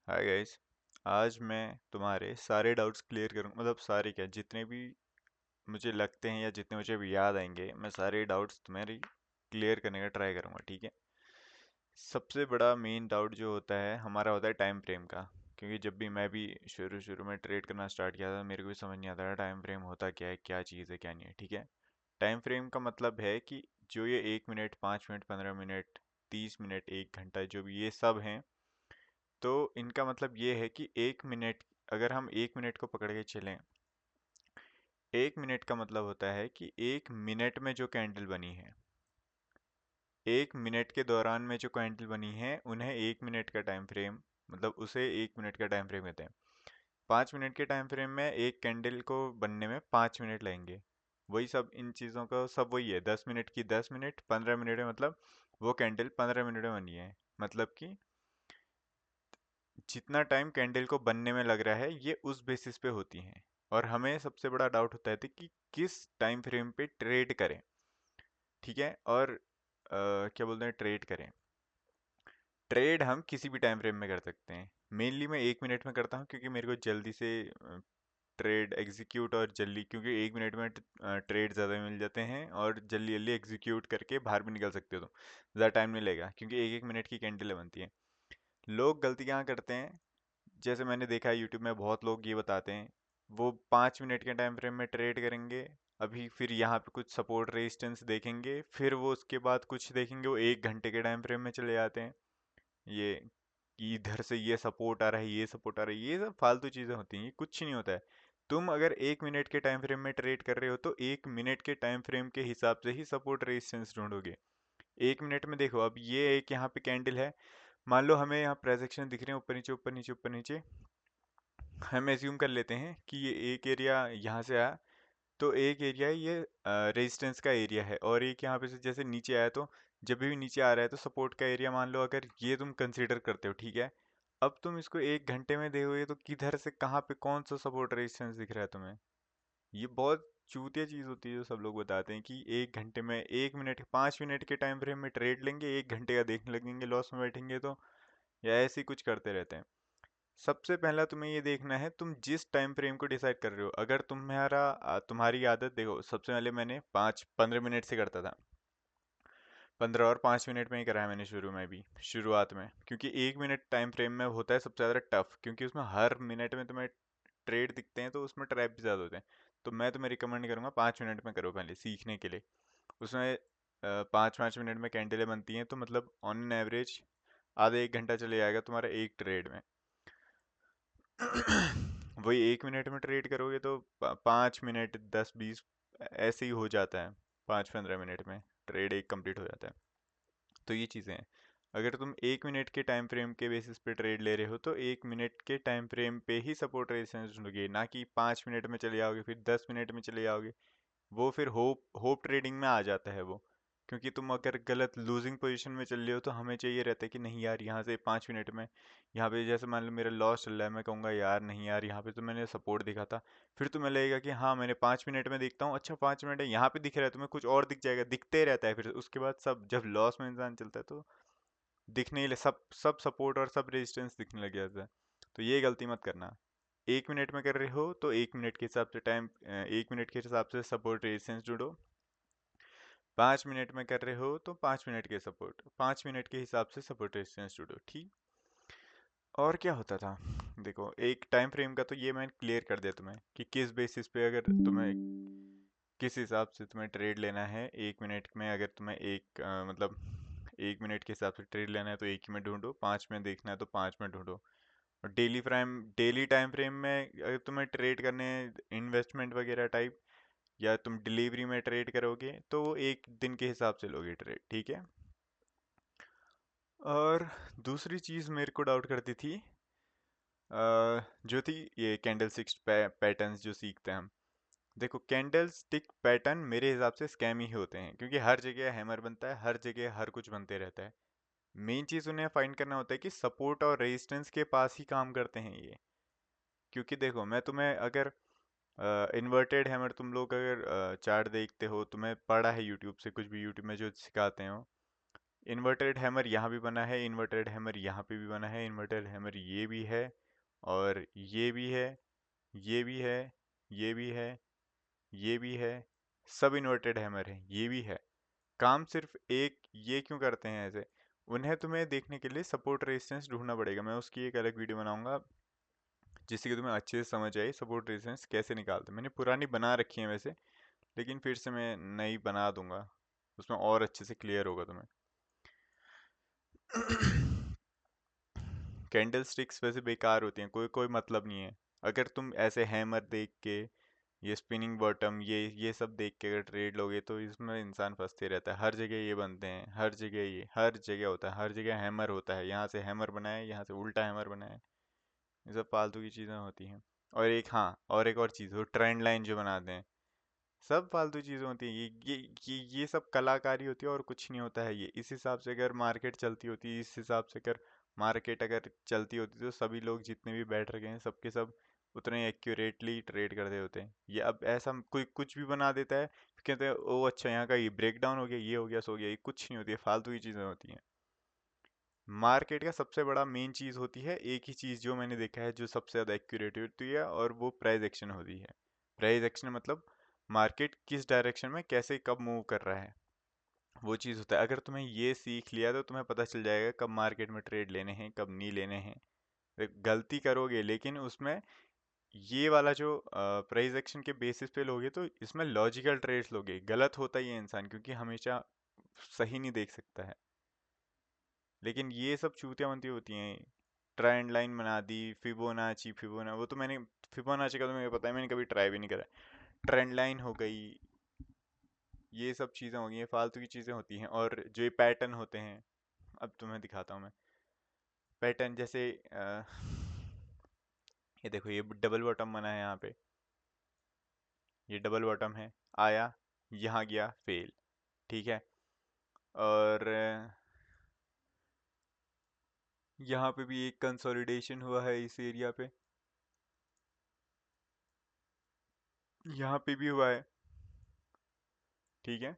Hi guys. आज मैं तुम्हारे सारे डाउट्स क्लियर करूँगा, मतलब सारे क्या, जितने भी मुझे लगते हैं या जितने मुझे भी याद आएंगे, मैं सारे डाउट्स तुम्हारी क्लियर करने का ट्राई करूँगा, ठीक है। सबसे बड़ा मेन डाउट जो होता है हमारा होता है टाइम फ्रेम का। क्योंकि जब भी मैं भी शुरू शुरू में ट्रेड करना स्टार्ट किया था, मेरे को भी समझ नहीं आता था टाइम फ्रेम होता क्या है, क्या चीज़ है क्या नहीं है, ठीक है। टाइम फ्रेम का मतलब है कि जो ये 1 मिनट, 5 मिनट, 15 मिनट, 30 मिनट, 1 घंटा, जो भी ये सब हैं, तो इनका मतलब ये है कि 1 मिनट, अगर हम 1 मिनट को पकड़ के चलें, 1 मिनट का मतलब होता है कि 1 मिनट में जो कैंडल बनी है, 1 मिनट के दौरान में जो कैंडल बनी है, उन्हें 1 मिनट का टाइम फ्रेम, मतलब उसे 1 मिनट का टाइम फ्रेम कहते हैं। 5 मिनट के टाइम फ्रेम में एक कैंडल को बनने में 5 मिनट लगेंगे। वही सब, इन चीज़ों का सब वही है। 10 मिनट की 10 मिनट, 15 मिनट में मतलब वो कैंडल 15 मिनट में बनी है। मतलब कि जितना टाइम कैंडल को बनने में लग रहा है, ये उस बेसिस पे होती हैं। और हमें सबसे बड़ा डाउट होता है कि किस टाइम फ्रेम पे ट्रेड करें, ठीक है। और क्या बोलते हैं, ट्रेड करें। ट्रेड हम किसी भी टाइम फ्रेम में कर सकते हैं। मेनली मैं 1 मिनट में करता हूँ, क्योंकि मेरे को जल्दी से ट्रेड एग्जीक्यूट, और जल्दी, क्योंकि 1 मिनट में ट्रेड ज़्यादा मिल जाते हैं और जल्दी जल्दी एग्जीक्यूट करके बाहर भी निकल सकते हो तुम। ज़्यादा टाइम नहीं लगेगा, क्योंकि एक एक मिनट की कैंडल बनती है। लोग गलती क्या करते हैं, जैसे मैंने देखा है यूट्यूब में, बहुत लोग ये बताते हैं वो 5 मिनट के टाइम फ्रेम में ट्रेड करेंगे, अभी फिर यहाँ पे कुछ सपोर्ट रेजिस्टेंस देखेंगे, फिर वो उसके बाद कुछ देखेंगे, वो 1 घंटे के टाइम फ्रेम में चले जाते हैं। ये कि इधर से ये सपोर्ट आ रहा है, ये सपोर्ट आ रहा है, ये सब फालतू चीज़ें होती हैं, ये कुछ नहीं होता है। तुम अगर 1 मिनट के टाइम फ्रेम में ट्रेड कर रहे हो, तो 1 मिनट के टाइम फ्रेम के हिसाब से ही सपोर्ट रेजिस्टेंस ढूंढोगे। 1 मिनट में देखो, अब ये एक यहाँ पे कैंडल है, मान लो हमें यहाँ प्रेजेक्शन दिख रहे हैं, ऊपर नीचे ऊपर नीचे ऊपर नीचे। हम एज्यूम कर लेते हैं कि ये एक एरिया यहाँ से आया, तो एक एरिया ये रेजिस्टेंस का एरिया है, और एक यहाँ पे से जैसे नीचे आया, तो जब भी नीचे आ रहा है तो सपोर्ट का एरिया मान लो, अगर ये तुम कंसीडर करते हो, ठीक है। अब तुम इसको 1 घंटे में देखोगे तो किधर से कहाँ पे कौन सा सपोर्ट रेजिस्टेंस दिख रहा है तुम्हें। ये बहुत चूतिया चीज़ होती है जो सब लोग बताते हैं कि 1 घंटे में, 1 मिनट, 5 मिनट के टाइम फ्रेम में ट्रेड लेंगे, 1 घंटे का देखने लगेंगे, लॉस में बैठेंगे, तो या ऐसे ही कुछ करते रहते हैं। सबसे पहला तुम्हें ये देखना है, तुम जिस टाइम फ्रेम को डिसाइड कर रहे हो। अगर तुम्हारी आदत, देखो, सबसे पहले मैंने 5-15 मिनट से करता था। 15 और 5 मिनट में ही करा है मैंने शुरू में भी, शुरुआत में, क्योंकि 1 मिनट टाइम फ्रेम में होता है सबसे ज़्यादा टफ, क्योंकि उसमें हर मिनट में तुम्हें ट्रेड दिखते हैं, तो उसमें ट्रैप भी ज़्यादा होते हैं। तो मैं तुम्हें रिकमेंड करूँगा 5 मिनट में करो पहले, सीखने के लिए। उसमें 5-5 मिनट में कैंडलें बनती हैं, तो मतलब ऑन एन एवरेज आधा 1 घंटा चले जाएगा तुम्हारा एक ट्रेड में। वही 1 मिनट में ट्रेड करोगे तो 5 मिनट, 10-20 ऐसे ही हो जाता है। 5-15 मिनट में ट्रेड एक कंप्लीट हो जाता है। तो ये चीज़ें हैं। अगर तुम 1 मिनट के टाइम फ्रेम के बेसिस पे ट्रेड ले रहे हो, तो 1 मिनट के टाइम फ्रेम पे ही सपोर्ट रेजिस्टेंस ढूंढोगे, ना कि 5 मिनट में चले जाओगे फिर 10 मिनट में चले जाओगे। वो फिर होप होप ट्रेडिंग में आ जाता है वो। क्योंकि तुम अगर गलत लूजिंग पोजीशन में चल रहे हो, तो हमें चाहिए रहता है कि नहीं यार, यहाँ से 5 मिनट में, यहाँ पे जैसे मान लो मेरा लॉस चल रहा है, मैं कहूँगा यार नहीं यार, यहाँ पे तो मैंने सपोर्ट दिखा था। फिर तुम्हें लगेगा कि हाँ, मैंने 5 मिनट में देखता हूँ, अच्छा 5 मिनट है, यहाँ पे दिख रहा है, तुम्हें कुछ और दिख जाएगा, दिखते रहता है। फिर उसके बाद सब, जब लॉस में इंसान चलता है, तो दिखने ही सब सब सपोर्ट और सब रेजिस्टेंस दिखने लग जाता है। तो ये गलती मत करना। 1 मिनट में कर रहे हो तो 1 मिनट के हिसाब से टाइम, 1 मिनट के हिसाब से सपोर्ट रेजिस्टेंस जोड़ो। 5 मिनट में कर रहे हो तो 5 मिनट के सपोर्ट, 5 मिनट के हिसाब से सपोर्ट रेजिस्टेंस जोड़ो, ठीक। और क्या होता था, देखो, एक टाइम फ्रेम का तो ये मैं क्लियर कर दिया तुम्हें कि किस बेसिस पे, अगर तुम्हें किस हिसाब से तुम्हें ट्रेड लेना है 1 मिनट में। अगर तुम्हें मतलब 1 मिनट के हिसाब से ट्रेड लेना है तो 1 ही में ढूंढो, 5 में देखना है तो 5 में ढूंढो। और डेली टाइम फ्रेम में अगर तुम्हें ट्रेड करने, इन्वेस्टमेंट वगैरह टाइप, या तुम डिलीवरी में ट्रेड करोगे, तो वो एक दिन के हिसाब से लोगे ट्रेड, ठीक है। और दूसरी चीज़ मेरे को डाउट करती थी, जो थी ये कैंडल स्टिक पैटर्न्स जो सीखते हैं हम। देखो, कैंडल स्टिक पैटर्न मेरे हिसाब से स्कैम ही होते हैं, क्योंकि हर जगह हैमर बनता है, हर जगह हर कुछ बनते रहता है। मेन चीज़ उन्हें फाइंड करना होता है कि सपोर्ट और रेजिस्टेंस के पास ही काम करते हैं ये। क्योंकि देखो, मैं तुम्हें अगर इन्वर्टेड हैमर, तुम लोग अगर चार्ट देखते हो, तुम्हें पढ़ा है यूट्यूब से, कुछ भी यूट्यूब में जो सिखाते हो, इन्वर्टेड हैमर यहाँ भी बना है, इन्वर्टेड हैमर यहाँ पे भी बना है, इन्वर्टेड हैमर ये भी है, और ये भी है, ये भी है, ये भी है, ये भी है, सब इन्वर्टेड हैमर है, ये भी है। काम सिर्फ एक ये क्यों करते हैं ऐसे, उन्हें तुम्हें देखने के लिए सपोर्ट रेजिस्टेंस ढूंढना पड़ेगा। मैं उसकी एक अलग वीडियो बनाऊंगा जिससे कि तुम्हें अच्छे से समझ आए सपोर्ट रेजिस्टेंस कैसे निकालते हैं। मैंने पुरानी बना रखी है वैसे, लेकिन फिर से मैं नई बना दूंगा, उसमें और अच्छे से क्लियर होगा तुम्हें। कैंडल स्टिक्स वैसे बेकार होती हैं, कोई कोई मतलब नहीं है। अगर तुम ऐसे हैमर देख के, ये स्पिनिंग बॉटम, ये सब देख के अगर ट्रेड लोगे तो इसमें इंसान फंसते रहता है। हर जगह ये बनते हैं, हर जगह ये, हर जगह होता है, हर जगह हैमर होता है, यहाँ से हैमर बनाए, यहाँ से उल्टा हैमर बनाए, ये सब फालतू की चीज़ें होती हैं। और एक, हाँ, और एक और चीज़, वो ट्रेंड लाइन जो बनाते हैं, सब फालतू चीज़ें होती हैं। ये सब कलाकारी होती है और कुछ नहीं होता है। ये इस हिसाब से अगर मार्केट चलती होती, इस हिसाब से अगर मार्केट अगर चलती होती, तो सभी लोग जितने भी बैठ रखे हैं सबके सब उतने एक्यूरेटली ट्रेड कर रहे होते हैं। ये अब ऐसा कोई कुछ भी बना देता है, फिर कहते हैं ओ अच्छा यहाँ का ये ब्रेक डाउन हो गया, ये हो गया, सो हो गया। ये कुछ नहीं होती है, फालतू की चीज़ें होती हैं। मार्केट का सबसे बड़ा मेन चीज़ होती है, एक ही चीज़ जो मैंने देखा है जो सबसे ज़्यादा एक्यूरेट होती है, और वो प्राइस एक्शन होती है। प्राइस एक्शन मतलब मार्केट किस डायरेक्शन में कैसे कब मूव कर रहा है, वो चीज़ होता है। अगर तुम्हें ये सीख लिया तो तुम्हें पता चल जाएगा कब मार्केट में ट्रेड लेने हैं, कब नहीं लेने हैं। गलती करोगे लेकिन उसमें ये वाला जो प्राइस एक्शन के बेसिस पे लोगे तो इसमें लॉजिकल ट्रेड्स लोगे। गलत होता ही है इंसान, क्योंकि हमेशा सही नहीं देख सकता है। लेकिन ये सब चूतिया बनती होती हैं। ट्रेंड लाइन बना दी, फिबोनाची, वो तो मैंने, फिबोनाची का तो मुझे पता है, मैंने कभी ट्राई भी नहीं करा। ट्रेंड लाइन हो गई, ये सब चीज़ें हो गई हैं, फालतू की चीज़ें होती हैं। और जो ये पैटर्न होते हैं, अब तुम्हें दिखाता हूँ मैं। पैटर्न जैसे ये देखो, ये डबल बॉटम बना है यहाँ पे, ये डबल बॉटम है, आया, यहाँ गया, फेल, ठीक है। और यहाँ पे भी एक कंसोलिडेशन हुआ है इस एरिया पे, यहाँ पे भी हुआ है, ठीक है।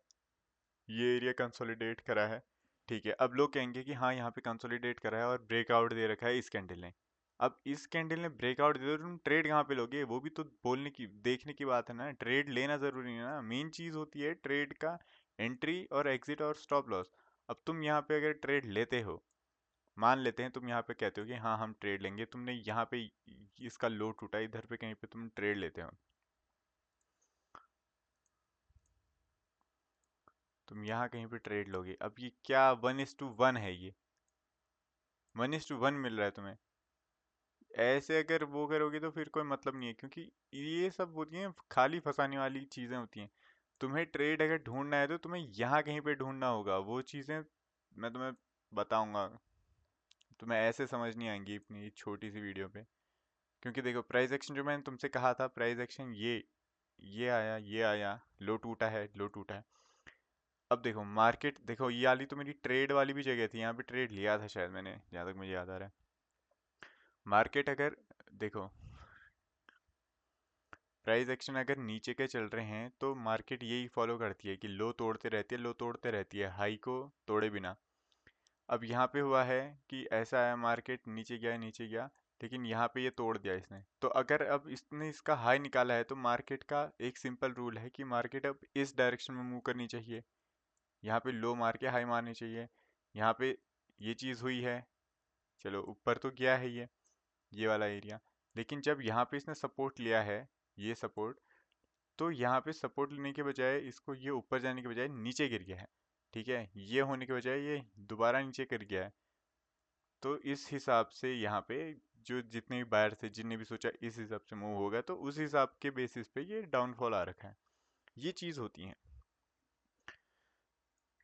ये एरिया कंसोलिडेट करा है, ठीक है। अब लोग कहेंगे कि हाँ यहाँ पे कंसोलिडेट करा है और ब्रेकआउट दे रखा है इस कैंडल ने। अब इस कैंडल ने ब्रेकआउट दे दिया, तुम ट्रेड कहाँ पे लोगे? वो भी तो बोलने की, देखने की बात है ना। ट्रेड लेना जरूरी है ना, मेन चीज होती है ट्रेड का एंट्री और एग्जिट और स्टॉप लॉस। अब तुम यहाँ पे अगर ट्रेड लेते हो, मान लेते हैं तुम यहाँ पे कहते हो कि हाँ हम ट्रेड लेंगे, तुमने यहाँ पे इसका लो टूटा, इधर पे कहीं पे तुम ट्रेड लेते हो, तुम यहाँ कहीं पे ट्रेड लोगे। अब ये क्या 1:1 है? ये 1:1 मिल रहा है तुम्हें। ऐसे अगर वो करोगे तो फिर कोई मतलब नहीं है, क्योंकि ये सब होती हैं खाली फंसाने वाली चीज़ें होती हैं। तुम्हें ट्रेड अगर ढूंढना है तो तुम्हें यहाँ कहीं पे ढूंढना होगा। वो चीज़ें मैं तुम्हें बताऊंगा, तुम्हें ऐसे समझ नहीं आएंगी इतनी छोटी सी वीडियो पे। क्योंकि देखो, प्राइस एक्शन जो मैंने तुमसे कहा था, प्राइस एक्शन ये आया, ये आया, लो टूटा है, लो टूटा है। अब देखो मार्केट, देखो ये वाली तो मेरी ट्रेड वाली भी जगह थी, यहाँ पे ट्रेड लिया था शायद मैंने, जहाँ तक मुझे याद आ रहा है। मार्केट अगर देखो, प्राइस एक्शन अगर नीचे के चल रहे हैं तो मार्केट यही फॉलो करती है कि लो तोड़ते रहती है, लो तोड़ते रहती है, हाई को तोड़े बिना। अब यहाँ पे हुआ है कि ऐसा है, मार्केट नीचे गया, नीचे गया, लेकिन यहाँ पे ये तोड़ दिया इसने। तो अगर अब इसने इसका हाई निकाला है तो मार्केट का एक सिंपल रूल है कि मार्केट अब इस डायरेक्शन में मूव करनी चाहिए। यहाँ पे लो मार के हाई मारनी चाहिए। यहाँ पे ये चीज़ हुई है, चलो ऊपर तो गया है ये वाला एरिया। लेकिन जब यहाँ पे इसने सपोर्ट लिया है, ये सपोर्ट, तो यहाँ पे सपोर्ट लेने के बजाय इसको, ये ऊपर जाने के बजाय नीचे गिर गया है, ठीक है। ये होने के बजाय ये दोबारा नीचे गिर गया है। तो इस हिसाब से यहाँ पे जो जितने भी बायर थे, जिनने भी सोचा इस हिसाब से मूव होगा, तो उस हिसाब के बेसिस पे ये डाउनफॉल आ रखा है। ये चीज़ होती है।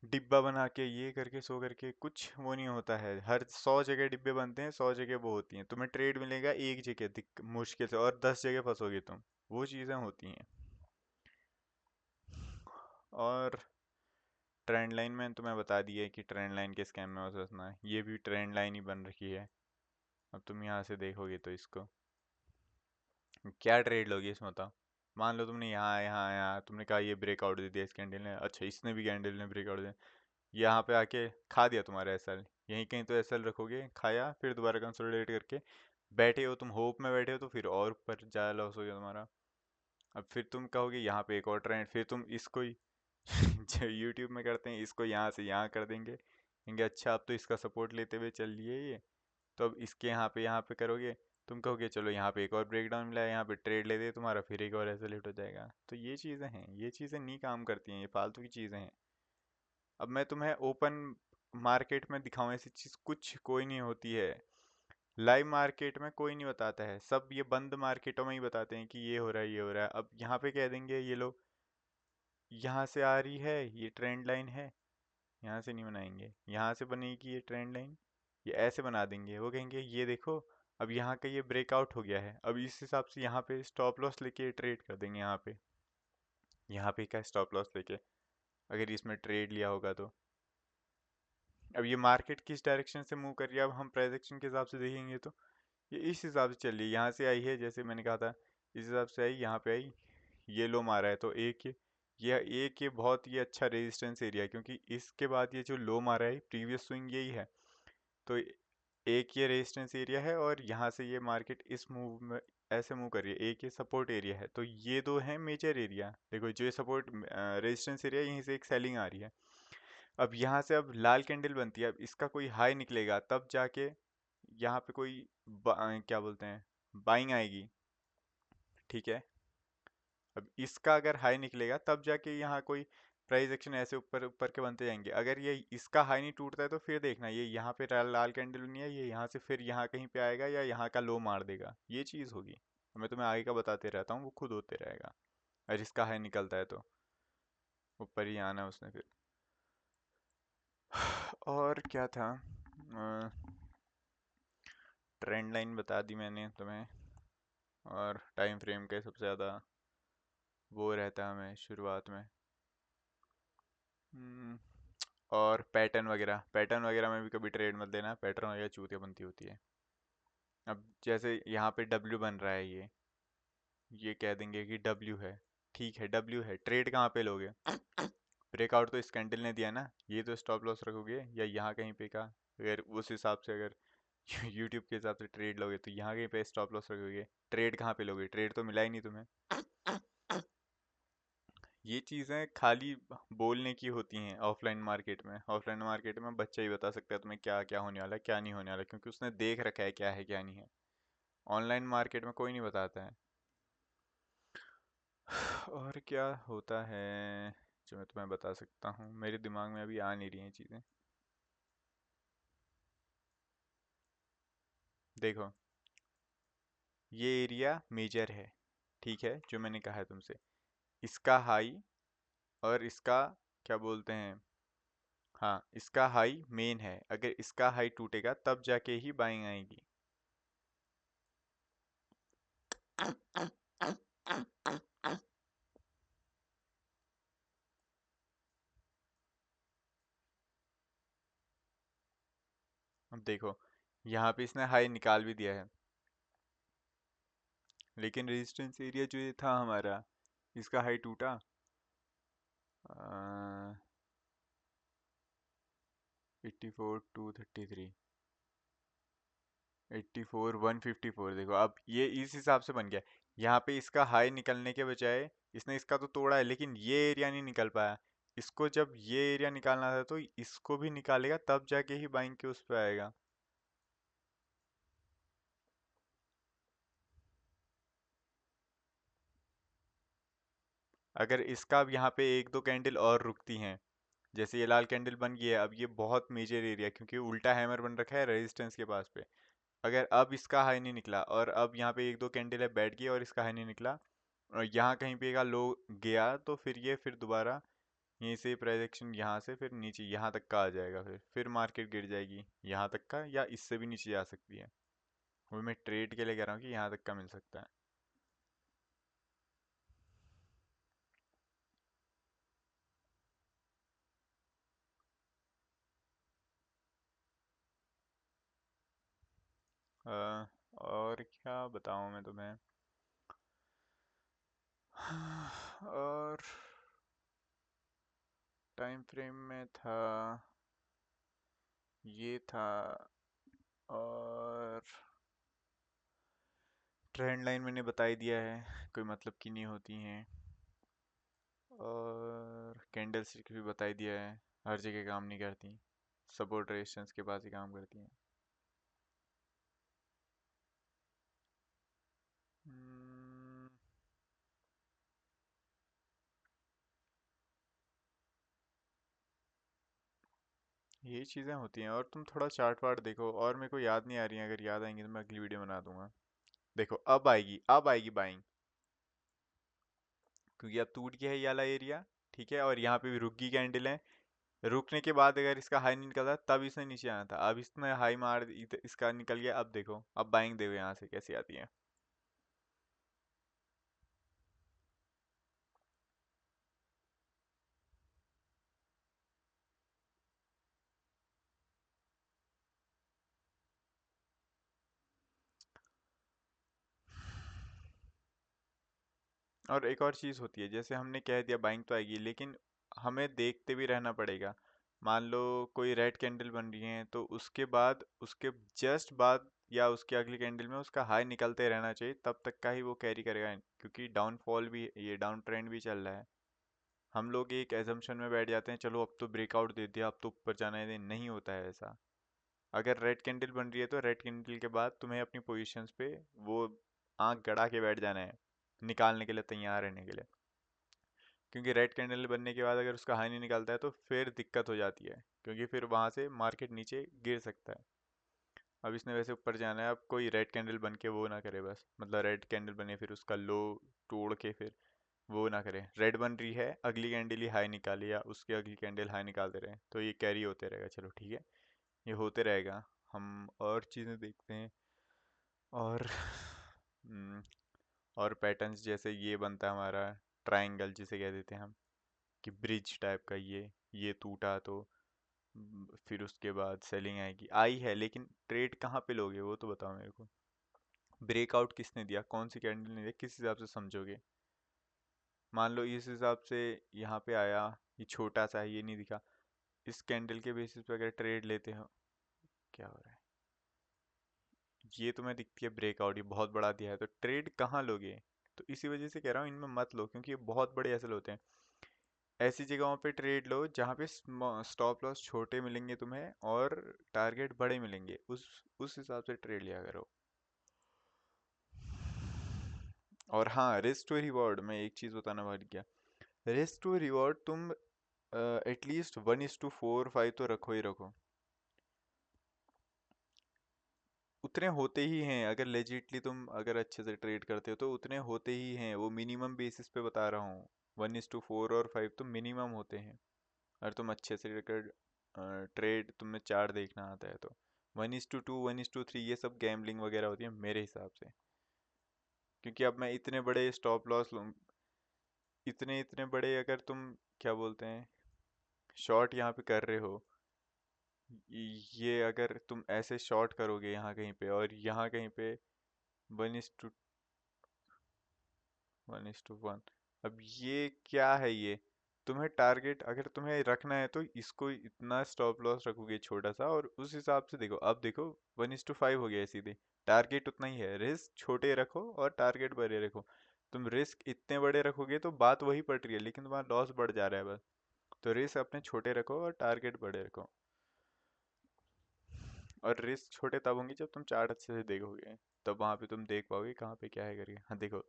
डिब्बा बना के ये करके सो करके कुछ वो नहीं होता है। हर 100 जगह डिब्बे बनते हैं, 100 जगह वो होती हैं। तुम्हें ट्रेड मिलेगा एक जगह मुश्किल से, और 10 जगह फंसोगे तुम। वो चीज़ें होती हैं। और ट्रेंड लाइन मैंने तुम्हें बता दिया है कि ट्रेंड लाइन के स्कैम में फंसना है। ये भी ट्रेंड लाइन ही बन रखी है। अब तुम यहाँ से देखोगे तो इसको, क्या ट्रेड लोगे इसमें बताओ? मान लो तुमने यहाँ यहाँ यहाँ तुमने कहा ये ब्रेकआउट दे दिया इस कैंडल ने, अच्छा इसने भी कैंडल ने ब्रेकआउट दिया, यहाँ पे आके खा दिया तुम्हारा एसएल, यहीं कहीं तो एसएल रखोगे, खाया, फिर दोबारा कंसोलिडेट करके बैठे हो तुम, होप में बैठे हो, तो फिर और ऊपर ज़्यादा लॉस हो गया तुम्हारा। अब फिर तुम कहोगे यहाँ पे एक और ट्रेंड, फिर तुम इसको ही जो यूट्यूब में करते हैं इसको यहाँ से यहाँ कर देंगे, कहेंगे अच्छा अब तो इसका सपोर्ट लेते हुए चल लिए ये, तो अब इसके यहाँ पे करोगे, तुम कहोगे चलो यहाँ पे एक और ब्रेकडाउन मिला है, यहाँ पे ट्रेड लेते हैं तुम्हारा, फिर एक और ऐसे लेट हो जाएगा। तो ये चीज़ें हैं, ये चीज़ें नहीं काम करती हैं, ये फालतू की चीज़ें हैं। अब मैं तुम्हें ओपन मार्केट में दिखाऊं ऐसी चीज़ कुछ कोई नहीं होती है। लाइव मार्केट में कोई नहीं बताता है, सब ये बंद मार्केटों में ही बताते हैं कि ये हो रहा है ये हो रहा है। अब यहाँ पे कह देंगे ये लोग, यहाँ से आ रही है ये ट्रेंड लाइन है, यहाँ से नहीं बनाएंगे, यहाँ से बनेगी ये ट्रेंड लाइन, ये ऐसे बना देंगे। वो कहेंगे ये देखो अब यहाँ का ये ब्रेकआउट हो गया है, अब इस हिसाब से यहाँ पे स्टॉप लॉस लेके ट्रेड कर देंगे, यहाँ पे क्या स्टॉप लॉस लेके, अगर इसमें ट्रेड लिया होगा तो। अब ये मार्केट किस डायरेक्शन से मूव कर रही है, अब हम प्राइस एक्शन के हिसाब से देखेंगे तो ये इस हिसाब से चल रही है, यहाँ से आई है जैसे मैंने कहा था, इस हिसाब से आई, यहाँ पे आई, ये लो मारा है, तो एक ये बहुत ही अच्छा रेजिस्टेंस एरिया है, क्योंकि इसके बाद ये जो लो मारा है प्रीवियस स्विंग यही है, तो एक ये रेजिस्टेंस एरिया है, और यहाँ से ये मार्केट इस मूव में ऐसे मूव कर रही है, एक ये सपोर्ट एरिया है, तो ये दो हैं मेजर एरिया। देखो जो ये सपोर्ट रेजिस्टेंस एरिया, यहीं से एक सेलिंग आ रही है। अब यहाँ से अब लाल कैंडल बनती है, अब इसका कोई हाई निकलेगा तब जाके यहाँ पे कोई क्या बोलते हैं, बाइंग आएगी, ठीक है। अब इसका अगर हाई निकलेगा तब जाके यहाँ कोई प्राइस एक्शन ऐसे ऊपर ऊपर के बनते जाएंगे। अगर ये इसका हाई नहीं टूटता है तो फिर देखना ये यहाँ पे लाल कैंडल नहीं है, ये यहाँ से फिर यहाँ कहीं पे आएगा या यहाँ का लो मार देगा, ये चीज़ होगी। मैं तुम्हें आगे का बताते रहता हूँ, वो खुद होते रहेगा। अगर इसका हाई निकलता है तो ऊपर ही आना है उसने फिर। और क्या था, ट्रेंड लाइन बता दी मैंने तुम्हें, और टाइम फ्रेम का सबसे ज़्यादा वो रहता है हमें शुरुआत में। हम्म, और पैटर्न वगैरह में भी कभी ट्रेड मत लेना, पैटर्न वगैरह चूतिया बनती होती है। अब जैसे यहाँ पे डब्ल्यू बन रहा है, ये कह देंगे कि डब्ल्यू है, ठीक है डब्ल्यू है, ट्रेड कहाँ पे लोगे, ब्रेकआउट तो इस कैंडल ने दिया ना, ये तो स्टॉप लॉस रखोगे या यहाँ कहीं पे का, अगर उस हिसाब से अगर यूट्यूब के हिसाब से ट्रेड लोगे तो यहाँ कहीं पे स्टॉप लॉस रखोगे, ट्रेड कहाँ पे लोगे, ट्रेड तो मिला ही नहीं तुम्हें। ये चीज़ें खाली बोलने की होती हैं ऑफलाइन मार्केट में। ऑफलाइन मार्केट में बच्चा ही बता सकता है तुम्हें क्या क्या होने वाला है क्या नहीं होने वाला, क्योंकि उसने देख रखा है क्या है क्या नहीं है। ऑनलाइन मार्केट में कोई नहीं बताता है। और क्या होता है जो मैं तुम्हें बता सकता हूँ, मेरे दिमाग में अभी आ नहीं रही हैं चीज़ें। देखो ये एरिया मेजर है, ठीक है, जो मैंने कहा है तुमसे, इसका हाई और इसका क्या बोलते हैं, हाँ इसका हाई मेन है, अगर इसका हाई टूटेगा तब जाके ही बाइंग आएगी। अब देखो यहाँ पे इसने हाई निकाल भी दिया है, लेकिन रेजिस्टेंस एरिया जो ये था हमारा, इसका हाई टूटा 84 233, 84 154, देखो अब ये इस हिसाब से बन गया। यहाँ पे इसका हाई निकलने के बजाय इसने इसका तो तोड़ा है, लेकिन ये एरिया नहीं निकल पाया। इसको जब ये एरिया निकालना था तो इसको भी निकालेगा तब जाके ही बाइंग के उस पे आएगा। अगर इसका अब यहाँ पे एक दो कैंडल और रुकती हैं, जैसे ये लाल कैंडल बन गई है, अब ये बहुत मेजर एरिया, क्योंकि उल्टा हैमर बन रखा है रेजिस्टेंस के पास पे। अगर अब इसका हाई नहीं निकला और अब यहाँ पे एक दो कैंडल है बैठ गई और इसका हाई नहीं निकला, और यहाँ कहीं पे का लो गया, तो फिर ये फिर दोबारा यहीं से प्रोजेक्शन यहाँ से फिर नीचे यहाँ तक का आ जाएगा, फिर मार्केट गिर जाएगी यहाँ तक का, या इससे भी नीचे जा सकती है। वो मैं ट्रेड के लिए कह रहा हूँ कि यहाँ तक का मिल सकता है। और क्या बताऊँ मैं तुम्हें, और टाइम फ्रेम में था, ये था, और ट्रेंड लाइन मैंने बता ही दिया है, कोई मतलब की नहीं होती हैं, और कैंडल स्टिक भी बता ही दिया है, हर जगह काम नहीं करती, सपोर्ट रेजिस्टेंस के पास ही काम करती हैं। हम्म, यही चीज़ें होती हैं। और तुम थोड़ा चार्ट वार्ट देखो, और मेरे को याद नहीं आ रही है, अगर याद आएंगी तो मैं अगली वीडियो बना दूंगा। देखो अब आएगी बाइंग, क्योंकि अब टूट गया है ये वाला एरिया, ठीक है, और यहाँ पे भी रुक गई कैंडल है। रुकने के बाद अगर इसका हाई नहीं निकलता तब इसने नीचे आना था, अब इसने हाई मार इसका निकल गया। अब देखो, अब बाइंग देखो यहाँ से कैसी आती है। और एक और चीज़ होती है, जैसे हमने कह दिया बाइंग तो आएगी, लेकिन हमें देखते भी रहना पड़ेगा। मान लो कोई रेड कैंडल बन रही है, तो उसके बाद, उसके जस्ट बाद या उसके अगली कैंडल में उसका हाई निकलते रहना चाहिए, तब तक का ही वो कैरी करेगा, क्योंकि डाउनफॉल भी, ये डाउन ट्रेंड भी चल रहा है। हम लोग एक एजम्पशन में बैठ जाते हैं, चलो अब तो ब्रेकआउट दे दिया, अब तो ऊपर जाना है, नहीं होता है ऐसा। अगर रेड कैंडल बन रही है तो रेड कैंडल के बाद तुम्हें अपनी पोजीशंस पे वो आंख गड़ा के बैठ जाना है, निकालने के लिए तैयार रहने के लिए। क्योंकि रेड कैंडल बनने के बाद अगर उसका हाई नहीं निकलता है तो फिर दिक्कत हो जाती है, क्योंकि फिर वहां से मार्केट नीचे गिर सकता है। अब इसने वैसे ऊपर जाना है, अब कोई रेड कैंडल बन के वो ना करे, बस मतलब रेड कैंडल बने फिर उसका लो तोड़ के फिर वो ना करे। रेड बन रही है, अगली कैंडल ही हाई निकाले या उसके अगली कैंडल हाई निकालते रहे, तो ये कैरी होते रहेगा। चलो ठीक है, ये होते रहेगा। हम और चीज़ें देखते हैं, और और पैटर्न्स, जैसे ये बनता है हमारा ट्रायंगल जिसे कह देते हैं हम, कि ब्रिज टाइप का, ये टूटा तो फिर उसके बाद सेलिंग आएगी, आई है, लेकिन ट्रेड कहाँ पे लोगे वो तो बताओ मेरे को। ब्रेकआउट किसने दिया, कौन सी कैंडल ने दिया, किस हिसाब से समझोगे। मान लो इस हिसाब से यहाँ पे आया, ये छोटा सा है, ये नहीं दिखा, इस कैंडल के बेसिस पे अगर ट्रेड लेते हो, क्या हो रहा है, ये तुम्हें दिखती है ब्रेकआउट, ये बहुत बड़ा दिया है, तो ट्रेड कहाँ लोगे। तो इसी वजह से कह रहा हूँ इनमें मत लो, क्योंकि ये बहुत बड़े असल होते हैं। ऐसी जगहों पे ट्रेड लो जहाँ पे स्टॉप लॉस छोटे मिलेंगे तुम्हें और टारगेट बड़े मिलेंगे, उस हिसाब से ट्रेड लिया करो। और हाँ, रिस्क टू रिवॉर्ड, मैं एक चीज़ बताना भूल गया। रिस्क टू रिवॉर्ड तुम एटलीस्ट 1:4 5 तो रखो ही रखो। उतने होते ही हैं, अगर लेजिटली तुम अगर अच्छे से ट्रेड करते हो तो उतने होते ही हैं, वो मिनिमम बेसिस पे बता रहा हूँ। 1:4 और 5 तो मिनिमम होते हैं, अगर तुम अच्छे से अगर ट्रेड, तुम्हें चार्ट देखना आता है तो। 1:2 1:3 ये सब गैम्बलिंग वगैरह होती है मेरे हिसाब से, क्योंकि अब मैं इतने बड़े स्टॉप लॉस लूँ, इतने इतने बड़े, अगर तुम क्या बोलते हैं शॉर्ट यहाँ पे कर रहे हो, ये अगर तुम ऐसे शॉर्ट करोगे यहाँ कहीं पे और यहाँ कहीं पे 1:1, अब ये क्या है ये। तुम्हें टारगेट अगर तुम्हें रखना है तो इसको इतना स्टॉप लॉस रखोगे छोटा सा, और उस हिसाब से देखो, अब देखो 1:5 हो गया है सीधे। टारगेट उतना ही है, रिस्क छोटे रखो और टारगेट बड़े रखो। तुम रिस्क इतने बड़े रखोगे तो बात वही पड़ रही है, लेकिन तुम्हारा लॉस बढ़ जा रहा है बस। तो रिस्क अपने छोटे रखो और टारगेट बड़े रखो। और रिस्क छोटे तब होंगे जब तुम चार्ट अच्छे से देखोगे, तब वहां पे तुम देख पाओगे कहाँ पे क्या है करके। हाँ देखो,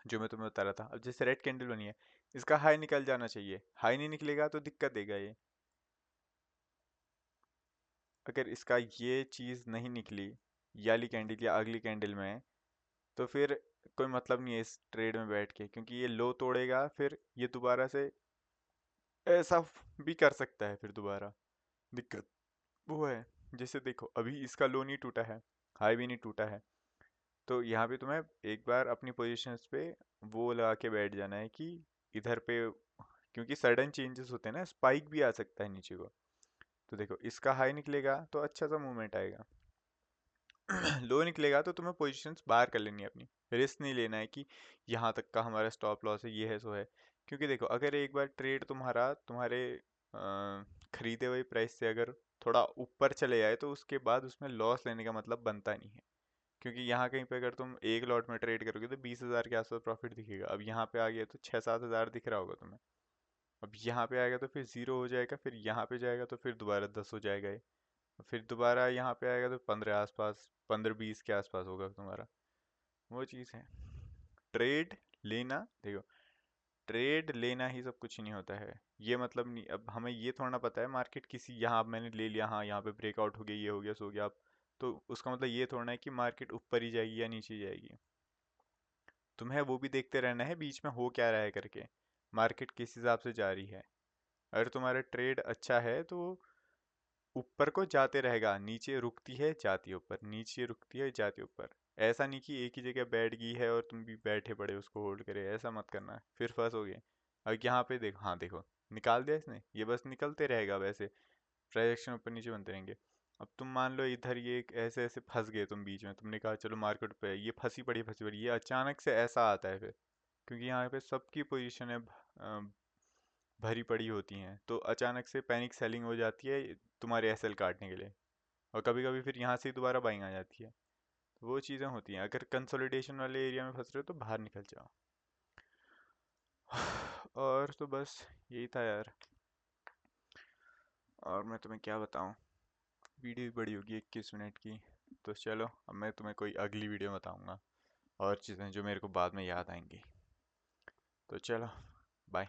जो मैं तुम्हें बता रहा था, अब जैसे रेड कैंडल बनी है, इसका हाई निकल जाना चाहिए, हाई नहीं निकलेगा तो दिक्कत देगा ये। अगर इसका ये चीज़ नहीं निकली, ये वाली कैंडल या अगली कैंडल में, तो फिर कोई मतलब नहीं है इस ट्रेड में बैठ के, क्योंकि ये लो तोड़ेगा, फिर ये दोबारा से ऐसा भी कर सकता है, फिर दोबारा दिक्कत वो है। जैसे देखो अभी इसका लो नहीं टूटा है, हाई भी नहीं टूटा है, तो यहाँ पे तुम्हें एक बार अपनी पोजीशंस पे वो लगा के बैठ जाना है कि इधर पे, क्योंकि सडन चेंजेस होते हैं ना, स्पाइक भी आ सकता है नीचे को। तो देखो इसका हाई निकलेगा तो अच्छा सा मूवमेंट आएगा, लो निकलेगा तो तुम्हें पोजीशंस बाहर कर लेनी है अपनी। रिस्क नहीं लेना है कि यहाँ तक का हमारा स्टॉप लॉस है, ये है सो है, क्योंकि देखो अगर एक बार ट्रेड तुम्हारा तुम्हारे खरीदे हुए प्राइस से अगर थोड़ा ऊपर चले जाए तो उसके बाद उसमें लॉस लेने का मतलब बनता नहीं है। क्योंकि यहाँ कहीं पे अगर तुम एक लॉट में ट्रेड करोगे तो 20,000 के आसपास प्रॉफिट दिखेगा, अब यहाँ पे आ गया तो 6-7 हज़ार दिख रहा होगा तुम्हें। अब यहाँ पे आएगा तो फिर ज़ीरो हो जाएगा, फिर यहाँ पे जाएगा तो फिर दोबारा 10 हो जाएगा ये, फिर दोबारा यहाँ पे आएगा तो 15 आसपास, 15-20 के आसपास होगा तुम्हारा। वो चीज़ है। ट्रेड लेना, देखो ट्रेड लेना ही सब कुछ नहीं होता है। ये मतलब नहीं, अब हमें ये थोड़ा ना पता है मार्केट किसी, यहाँ मैंने ले लिया, हाँ यहाँ पे ब्रेकआउट हो गया, ये हो गया, सो हो गया, अब तो उसका मतलब ये थोड़ा ना है कि मार्केट ऊपर ही जाएगी या नीचे जाएगी। तुम्हें वो भी देखते रहना है बीच में हो क्या रहा है करके, मार्केट किस हिसाब से जा रही है। अगर तुम्हारा ट्रेड अच्छा है तो ऊपर को जाते रहेगा, नीचे रुकती है जाती है ऊपर, नीचे रुकती है जाती है ऊपर। ऐसा नहीं कि एक ही जगह बैठ गई है और तुम भी बैठे पड़े उसको होल्ड करे, ऐसा मत करना, फिर फंसोगे। अब यहाँ पे देखो, हाँ देखो निकाल दिया इसने, ये बस निकलते रहेगा वैसे, ट्रांजेक्शन ऊपर नीचे बनते रहेंगे। अब तुम मान लो इधर ये एक ऐसे ऐसे फंस गए तुम बीच में, तुमने कहा चलो मार्केट पे है, ये फंसी पड़ी, ये अचानक से ऐसा आता है फिर, क्योंकि यहाँ पे सबकी पोजीशन है भरी पड़ी होती हैं, तो अचानक से पैनिक सेलिंग हो जाती है तुम्हारे एसएल काटने के लिए, और कभी कभी फिर यहाँ से ही दोबारा बाइंग आ जाती है। तो वो चीज़ें होती हैं, अगर कंसोलिडेशन वाले एरिया में फंस रहे हो तो बाहर निकल जाओ। और तो बस यही था यार, और मैं तुम्हें क्या बताऊँ, वीडियो भी बड़ी होगी 21 मिनट की। तो चलो अब मैं तुम्हें कोई अगली वीडियो बताऊँगा और चीज़ें जो मेरे को बाद में याद आएंगी। तो चलो, बाय।